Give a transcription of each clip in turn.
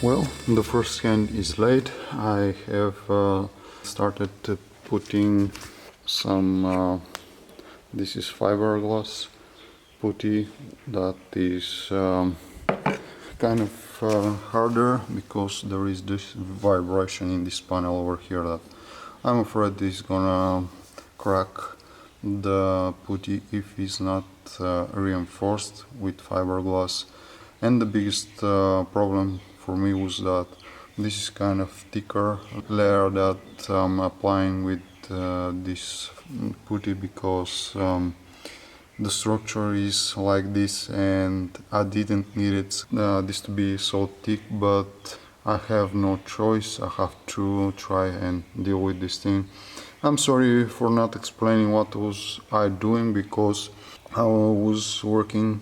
Well, the first scan is laid. I have started putting some, this is fiberglass putty that is kind of harder because there is this vibration in this panel over here that I'm afraid is gonna crack the putty if it's not reinforced with fiberglass. And the biggest problem for me was that this is kind of thicker layer that I'm applying with this putty because the structure is like this and I didn't need it this to be so thick, but I have no choice. I have to try and deal with this thing. I'm sorry for not explaining what was I doing because I was working.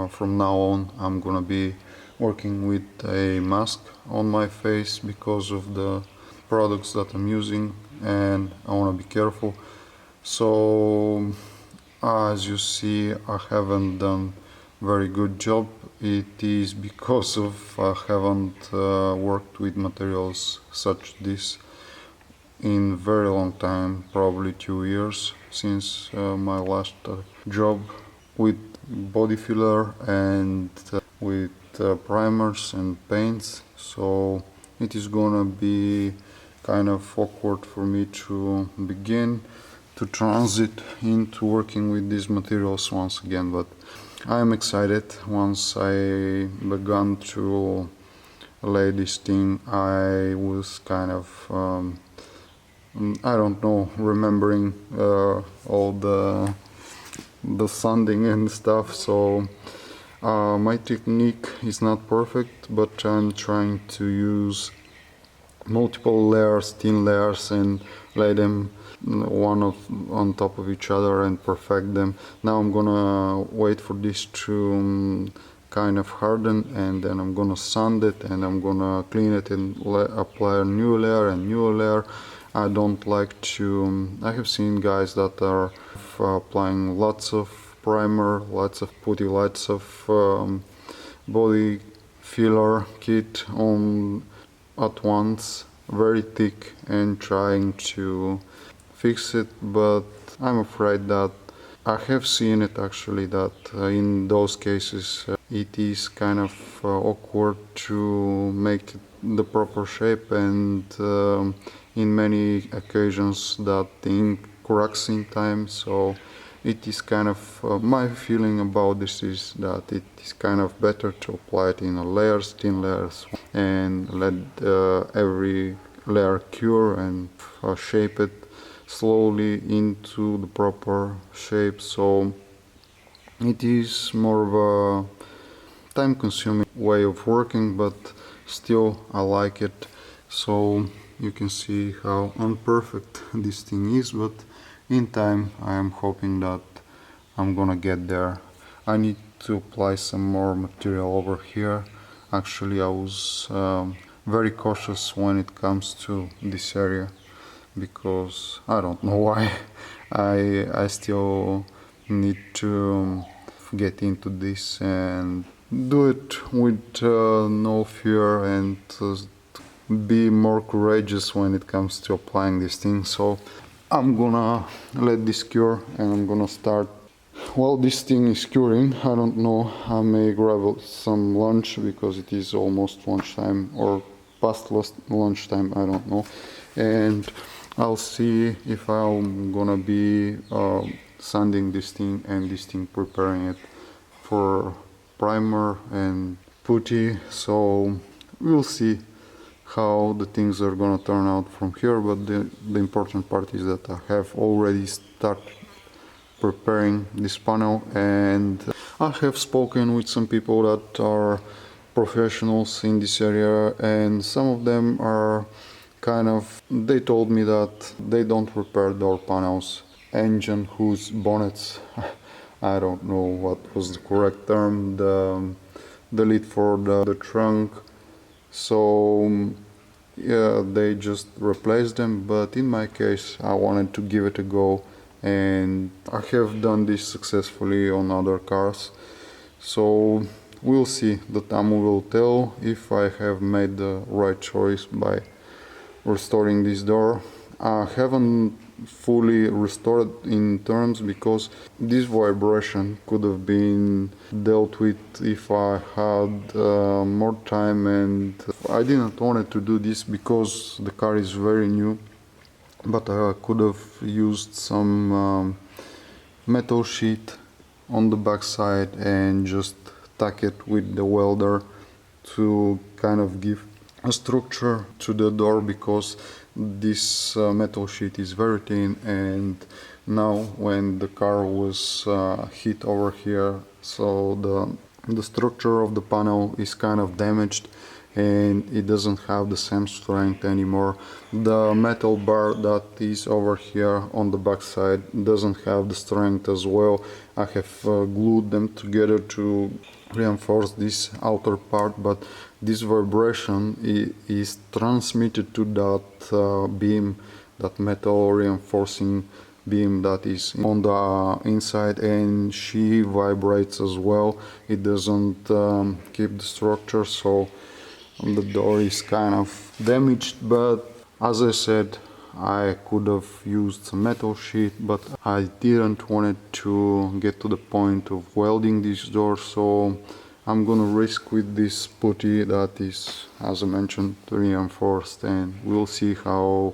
From now on I'm gonna be working with a mask on my face because of the products that I'm using and I want to be careful. So as you see, I haven't done very good job. It is because of I haven't worked with materials such this in very long time, probably 2 years since my last job with body filler and with primers and paints. So it is gonna be kind of awkward for me to begin to transit into working with these materials once again, but I am excited. Once I began to lay this thing, I was kind of I don't know, remembering all the sanding and stuff. So my technique is not perfect, but I'm trying to use multiple layers, thin layers, and lay them on top of each other and perfect them. Now I'm gonna wait for this to kind of harden, and then I'm gonna sand it and I'm gonna clean it and apply a new layer and new layer. I don't like to, I have seen guys that are applying lots of primer, lots of putty, lots of body filler kit on at once, very thick, and trying to fix it, but I'm afraid that I have seen it actually that in those cases it is kind of awkward to make it the proper shape, and in many occasions that the ink cracks in time. So it is kind of my feeling about this is that it is kind of better to apply it in layers, thin layers, and let every layer cure and shape it slowly into the proper shape. So it is more of a time-consuming way of working, but still I like it. So you can see how imperfect this thing is, but in time I am hoping that I'm gonna get there. I need to apply some more material over here. Actually, I was very cautious when it comes to this area because I don't know why. I still need to get into this and do it with no fear and be more courageous when it comes to applying these things. So I'm gonna let this cure and I'm gonna start. While this thing is curing, I don't know, I may grab some lunch because it is almost lunchtime or past lunchtime, I don't know, and I'll see if I'm gonna be sanding this thing and this thing, preparing it for primer and putty. So we'll see how the things are gonna turn out from here, but the important part is that I have already started preparing this panel, and I have spoken with some people that are professionals in this area, and some of them are kind of, they told me that they don't repair door panels, engine hoods, bonnets. I don't know what was the correct term, the lid for the trunk. So yeah, they just replaced them, but in my case I wanted to give it a go, and I have done this successfully on other cars. So we'll see. The time will tell if I have made the right choice by restoring this door. I haven't fully restored in terms because this vibration could have been dealt with if I had more time, and I didn't want to do this because the car is very new, but I could have used some metal sheet on the back side and just tack it with the welder to kind of give a structure to the door, because this metal sheet is very thin, and now when the car was hit over here, so the structure of the panel is kind of damaged and it doesn't have the same strength anymore. The metal bar that is over here on the back side doesn't have the strength as well. I have glued them together to reinforce this outer part, but this vibration is transmitted to that beam, that metal reinforcing beam that is on the inside, and she vibrates as well. It doesn't keep the structure, so the door is kind of damaged. But as I said, I could have used some metal sheet, but I didn't want to get to the point of welding this door, so I'm gonna risk with this putty that is, as I mentioned, reinforced, and we'll see how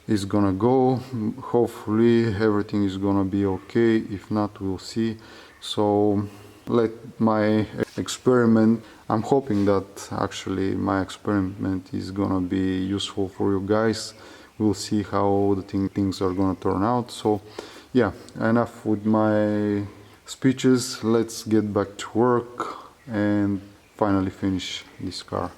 it's gonna go. Hopefully everything is gonna be okay. If not, we'll see. So let my experiment, I'm hoping that actually my experiment is gonna be useful for you guys. We'll see how the things are gonna turn out. So yeah, enough with my speeches. Let's get back to work and finally finish this car.